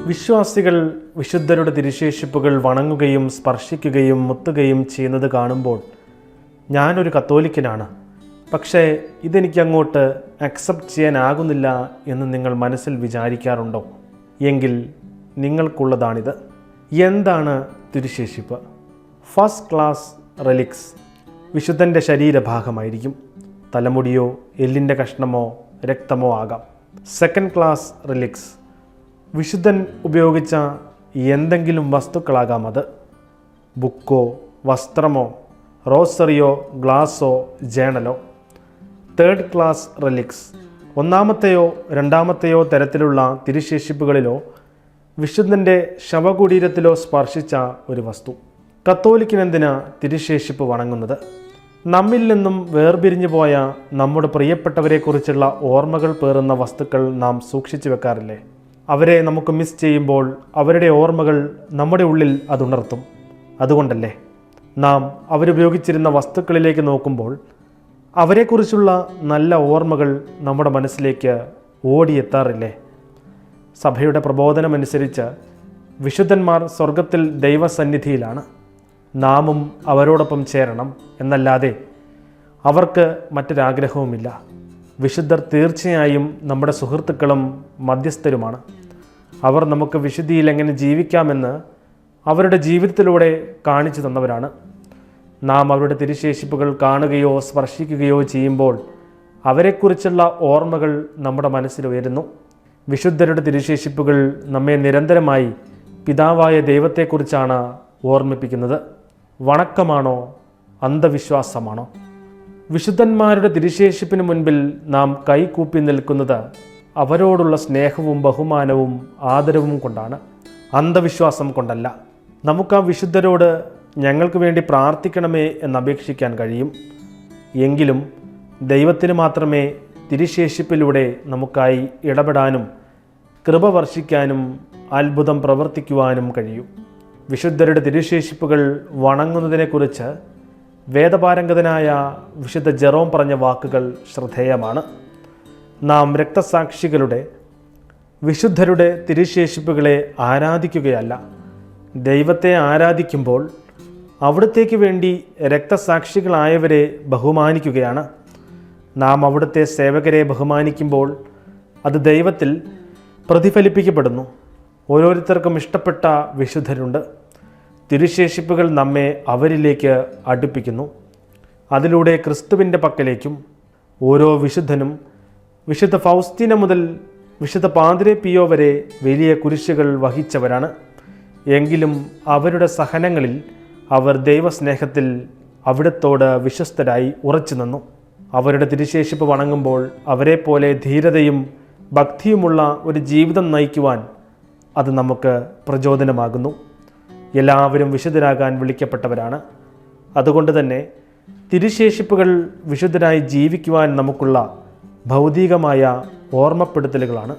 വിശ്വാസികൾ വിശുദ്ധരുടെ തിരുശേഷിപ്പുകൾ വണങ്ങുകയും സ്പർശിക്കുകയും മുത്തുകയും ചെയ്യുന്നത് കാണുമ്പോൾ ഞാനൊരു കത്തോലിക്കനാണ്, പക്ഷേ ഇതെനിക്കങ്ങോട്ട് അക്സെപ്റ്റ് ചെയ്യാനാകുന്നില്ല എന്ന് നിങ്ങൾ മനസ്സിൽ വിചാരിക്കാറുണ്ടോ? എങ്കിൽ നിങ്ങൾക്കുള്ളതാണിത്. എന്താണ് തിരുശേഷിപ്പ്? ഫസ്റ്റ് ക്ലാസ് റെലിക്സ് വിശുദ്ധൻ്റെ ശരീരഭാഗമായിരിക്കും. തലമുടിയോ എല്ലിൻ്റെ കഷ്ണമോ രക്തമോ ആകാം. സെക്കൻഡ് ക്ലാസ് റെലിക്സ് വിശുദ്ധൻ ഉപയോഗിച്ച എന്തെങ്കിലും വസ്തുക്കളാകാം. അത് ബുക്കോ വസ്ത്രമോ റോസറിയോ ഗ്ലാസോ ജേണലോ. തേർഡ് ക്ലാസ് റെലിക്സ് ഒന്നാമത്തെയോ രണ്ടാമത്തെയോ തരത്തിലുള്ള തിരുശേഷിപ്പുകളിലോ വിശുദ്ധൻ്റെ ശവകുടീരത്തിലോ സ്പർശിച്ച ഒരു വസ്തു. കത്തോലിക്കനെന്തിനാ തിരുശേഷിപ്പ് വണങ്ങുന്നത്? നമ്മിൽ നിന്നും വേർപിരിഞ്ഞു പോയ നമ്മുടെ പ്രിയപ്പെട്ടവരെക്കുറിച്ചുള്ള ഓർമ്മകൾ പേറുന്ന വസ്തുക്കൾ നാം സൂക്ഷിച്ചു വെക്കാറില്ലേ? അവരെ നമുക്ക് മിസ് ചെയ്യുമ്പോൾ അവരുടെ ഓർമ്മകൾ നമ്മുടെ ഉള്ളിൽ അതുണർത്തും. അതുകൊണ്ടല്ലേ നാം അവരുപയോഗിച്ചിരുന്ന വസ്തുക്കളിലേക്ക് നോക്കുമ്പോൾ അവരെക്കുറിച്ചുള്ള നല്ല ഓർമ്മകൾ നമ്മുടെ മനസ്സിലേക്ക് ഓടിയെത്താറില്ലേ? സഭയുടെ പ്രബോധനമനുസരിച്ച് വിശുദ്ധന്മാർ സ്വർഗത്തിൽ ദൈവസന്നിധിയിലാണ്. നാമും അവരോടൊപ്പം ചേരണം എന്നല്ലാതെ അവർക്ക് മറ്റൊരാഗ്രഹവുമില്ല. വിശുദ്ധർ തീർച്ചയായും നമ്മുടെ സുഹൃത്തുക്കളും മധ്യസ്ഥരുമാണ്. അവർ നമുക്ക് വിശുദ്ധിയിൽ എങ്ങനെ ജീവിക്കാമെന്ന് അവരുടെ ജീവിതത്തിലൂടെ കാണിച്ചു തന്നവരാണ്. നാം അവരുടെ തിരുശേഷിപ്പുകൾ കാണുകയോ സ്പർശിക്കുകയോ ചെയ്യുമ്പോൾ അവരെക്കുറിച്ചുള്ള ഓർമ്മകൾ നമ്മുടെ മനസ്സിൽ ഉയരുന്നു. വിശുദ്ധരുടെ തിരുശേഷിപ്പുകൾ നമ്മെ നിരന്തരമായി പിതാവായ ദൈവത്തെക്കുറിച്ചാണ് ഓർമ്മിപ്പിക്കുന്നത്. വണക്കമാണോ അന്ധവിശ്വാസമാണോ? വിശുദ്ധന്മാരുടെ തിരുശേഷിപ്പിന് മുൻപിൽ നാം കൈകൂപ്പി നിൽക്കുന്നത് അവരോടുള്ള സ്നേഹവും ബഹുമാനവും ആദരവും കൊണ്ടാണ്, അന്ധവിശ്വാസം കൊണ്ടല്ല. നമുക്ക് ആ വിശുദ്ധരോട് ഞങ്ങൾക്ക് വേണ്ടി പ്രാർത്ഥിക്കണമേ എന്നപേക്ഷിക്കാൻ കഴിയും. എങ്കിലും ദൈവത്തിന് മാത്രമേ തിരുശേഷിപ്പിലൂടെ നമുക്കായി ഇടപെടാനും കൃപ വർഷിക്കാനും അത്ഭുതം പ്രവർത്തിക്കുവാനും കഴിയും. വിശുദ്ധരുടെ തിരുശേഷിപ്പുകൾ വണങ്ങുന്നതിനെക്കുറിച്ച് വേദപാരംഗതനായ വിശുദ്ധ ജെറോം പറഞ്ഞ വാക്കുകൾ ശ്രദ്ധേയമാണ്. നാം രക്തസാക്ഷികളുടെ വിശുദ്ധരുടെ തിരുശേഷിപ്പുകളെ ആരാധിക്കുകയല്ല, ദൈവത്തെ ആരാധിക്കുമ്പോൾ അവിടുത്തേക്ക് വേണ്ടി രക്തസാക്ഷികളായവരെ ബഹുമാനിക്കുകയാണ്. നാം അവിടുത്തെ സേവകരെ ബഹുമാനിക്കുമ്പോൾ അത് ദൈവത്തിൽ പ്രതിഫലിപ്പിക്കപ്പെടുന്നു. ഓരോരുത്തർക്കും ഇഷ്ടപ്പെട്ട വിശുദ്ധരുണ്ട്. തിരുശേഷിപ്പുകൾ നമ്മെ അവരിലേക്ക് അടുപ്പിക്കുന്നു. അതിലൂടെ ക്രിസ്തുവിൻ്റെ പക്കലേക്കും. ഓരോ വിശുദ്ധനും വിശുദ്ധ ഫൗസ്തീന മുതൽ വിശുദ്ധ പാദ്രെ പിയോ വരെ വലിയ കുരിശുകൾ വഹിച്ചവരാണ്. എങ്കിലും അവരുടെ സഹനങ്ങളിൽ അവർ ദൈവസ്നേഹത്തിൽ അവിടത്തോട് വിശ്വസ്തരായി ഉറച്ചു നിന്നു. അവരുടെ തിരുശേഷിപ്പ് വണങ്ങുമ്പോൾ അവരെപ്പോലെ ധീരതയും ഭക്തിയുമുള്ള ഒരു ജീവിതം നയിക്കുവാൻ അത് നമുക്ക് പ്രചോദനമാകുന്നു. എല്ലാവരും വിശുദ്ധരാകാൻ വിളിക്കപ്പെട്ടവരാണ്. അതുകൊണ്ട് തന്നെ തിരുശേഷിപ്പുകൾ വിശുദ്ധരായി ജീവിക്കുവാൻ നമുക്കുള്ള ഭൗതികമായ ഓർമ്മപ്പെടുത്തലുകളാണ്.